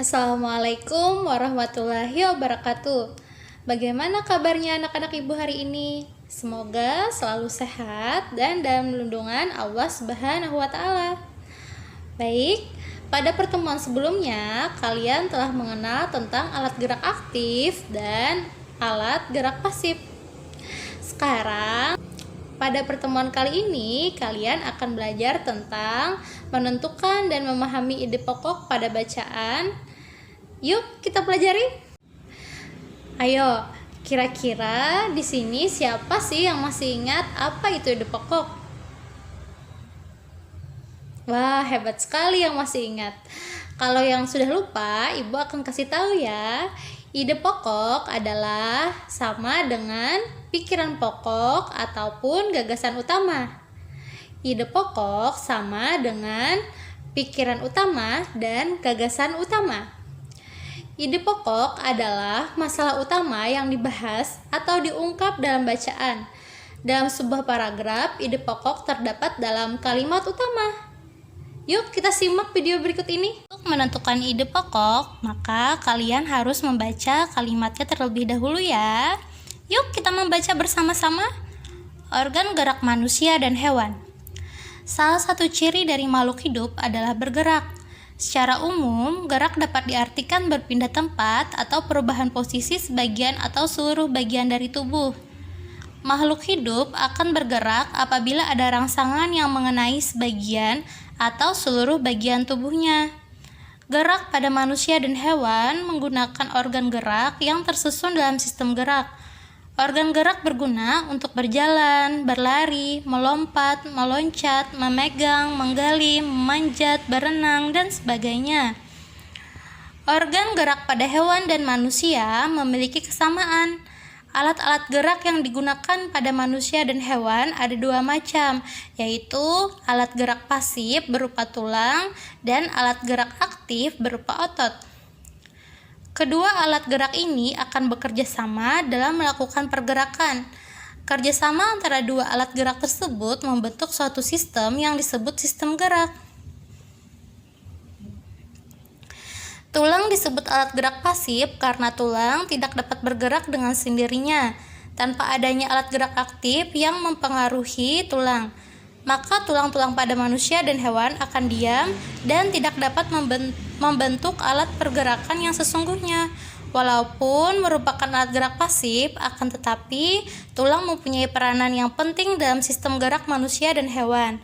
Assalamualaikum warahmatullahi wabarakatuh. Bagaimana kabarnya anak-anak ibu hari ini? Semoga selalu sehat dan dalam lindungan Allah Subhanahu wa Ta'ala. Baik, pada pertemuan sebelumnya kalian telah mengenal tentang alat gerak aktif dan alat gerak pasif. Sekarang pada pertemuan kali ini, kalian akan belajar tentang menentukan dan memahami ide pokok pada bacaan. Yuk, kita pelajari. Ayo, kira-kira di sini siapa sih yang masih ingat apa itu ide pokok? Wah, hebat sekali yang masih ingat. Kalau yang sudah lupa, Ibu akan kasih tahu ya. Ide pokok adalah sama dengan pikiran pokok ataupun gagasan utama. Ide pokok sama dengan pikiran utama dan gagasan utama. Ide pokok adalah masalah utama yang dibahas atau diungkap dalam bacaan. Dalam sebuah paragraf, ide pokok terdapat dalam kalimat utama. Yuk kita simak video berikut ini. Untuk menentukan ide pokok, maka kalian harus membaca kalimatnya terlebih dahulu ya. Yuk kita membaca bersama-sama. Organ gerak manusia dan hewan. Salah satu ciri dari makhluk hidup adalah bergerak. Secara umum, gerak dapat diartikan berpindah tempat atau perubahan posisi sebagian atau seluruh bagian dari tubuh. Makhluk hidup akan bergerak apabila ada rangsangan yang mengenai sebagian atau seluruh bagian tubuhnya. Gerak pada manusia dan hewan menggunakan organ gerak yang tersusun dalam sistem gerak. Organ gerak berguna untuk berjalan, berlari, melompat, meloncat, memegang, menggali, memanjat, berenang, dan sebagainya. Organ gerak pada hewan dan manusia memiliki kesamaan. Alat-alat gerak yang digunakan pada manusia dan hewan ada dua macam, yaitu alat gerak pasif berupa tulang dan alat gerak aktif berupa otot. Kedua alat gerak ini akan bekerja sama dalam melakukan pergerakan. Kerjasama antara dua alat gerak tersebut membentuk suatu sistem yang disebut sistem gerak. Tulang disebut alat gerak pasif karena tulang tidak dapat bergerak dengan sendirinya tanpa adanya alat gerak aktif yang mempengaruhi tulang. Maka tulang-tulang pada manusia dan hewan akan diam dan tidak dapat membentuk alat pergerakan yang sesungguhnya. Walaupun merupakan alat gerak pasif, akan tetapi tulang mempunyai peranan yang penting dalam sistem gerak manusia dan hewan.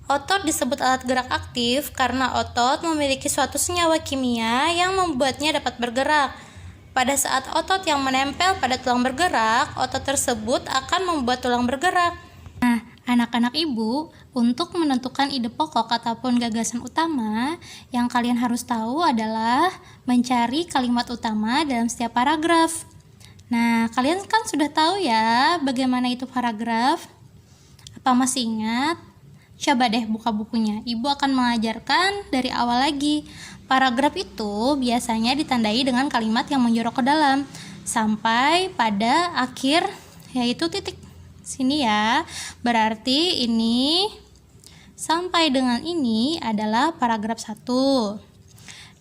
Otot disebut alat gerak aktif karena otot memiliki suatu senyawa kimia yang membuatnya dapat bergerak. Pada saat otot yang menempel pada tulang bergerak, otot tersebut akan membuat tulang bergerak. Nah, anak-anak ibu, untuk menentukan ide pokok ataupun gagasan utama, yang kalian harus tahu adalah mencari kalimat utama dalam setiap paragraf. Nah, kalian kan sudah tahu ya bagaimana itu paragraf? Apa masih ingat? Coba deh buka bukunya, Ibu akan mengajarkan dari awal lagi. Paragraf itu biasanya ditandai dengan kalimat yang menjorok ke dalam sampai pada akhir, yaitu titik. Sini ya, berarti ini sampai dengan ini adalah paragraf 1.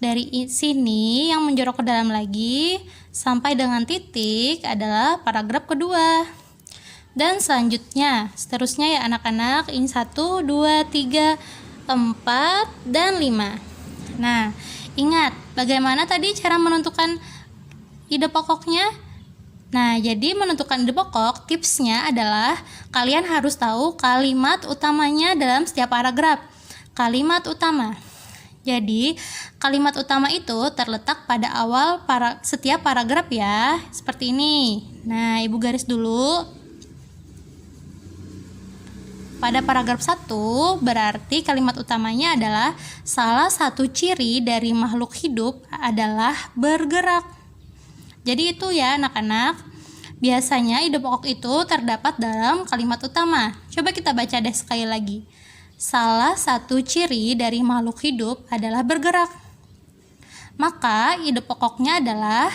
Dari sini yang menjorok ke dalam lagi sampai dengan titik adalah paragraf kedua. Dan selanjutnya, seterusnya ya anak-anak, ini 1, 2, 3, 4, dan 5. Nah, ingat bagaimana tadi cara menentukan ide pokoknya? Nah, jadi menentukan ide pokok, tipsnya adalah kalian harus tahu kalimat utamanya dalam setiap paragraf. Kalimat utama. Jadi, kalimat utama itu terletak pada awal setiap paragraf ya, seperti ini. Nah, Ibu garis dulu. Pada paragraf 1, berarti kalimat utamanya adalah salah satu ciri dari makhluk hidup adalah bergerak. Jadi itu ya anak-anak. Biasanya ide pokok itu terdapat dalam kalimat utama. Coba kita baca deh sekali lagi. Salah satu ciri dari makhluk hidup adalah bergerak. Maka ide pokoknya adalah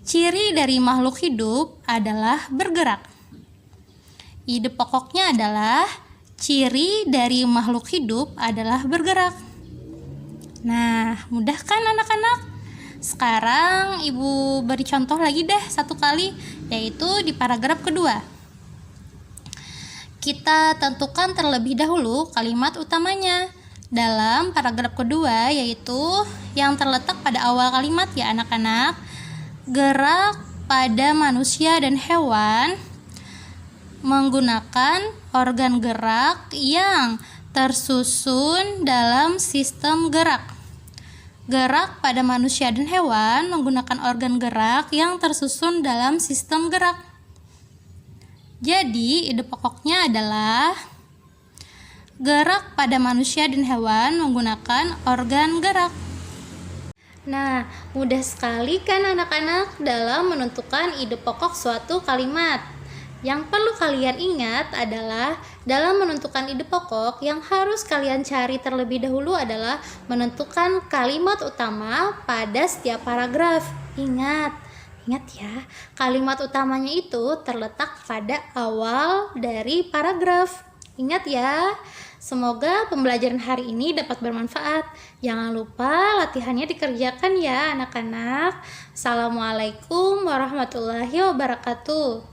ciri dari makhluk hidup adalah bergerak. Ide pokoknya adalah ciri dari makhluk hidup adalah bergerak. Nah, mudah kan anak-anak? Sekarang Ibu beri contoh lagi deh satu kali, yaitu di paragraf kedua. Kita tentukan terlebih dahulu kalimat utamanya. Dalam paragraf kedua, yaitu yang terletak pada awal kalimat ya anak-anak, gerak pada manusia dan hewan menggunakan organ gerak yang tersusun dalam sistem gerak. Gerak pada manusia dan hewan menggunakan organ gerak yang tersusun dalam sistem gerak. Jadi, ide pokoknya adalah gerak pada manusia dan hewan menggunakan organ gerak. Nah, mudah sekali kan anak-anak dalam menentukan ide pokok suatu kalimat. Yang perlu kalian ingat adalah dalam menentukan ide pokok yang harus kalian cari terlebih dahulu adalah menentukan kalimat utama pada setiap paragraf. Ingat ya, kalimat utamanya itu terletak pada awal dari paragraf. Ingat ya. Semoga pembelajaran hari ini dapat bermanfaat. Jangan lupa latihannya dikerjakan ya anak-anak. Assalamualaikum warahmatullahi wabarakatuh.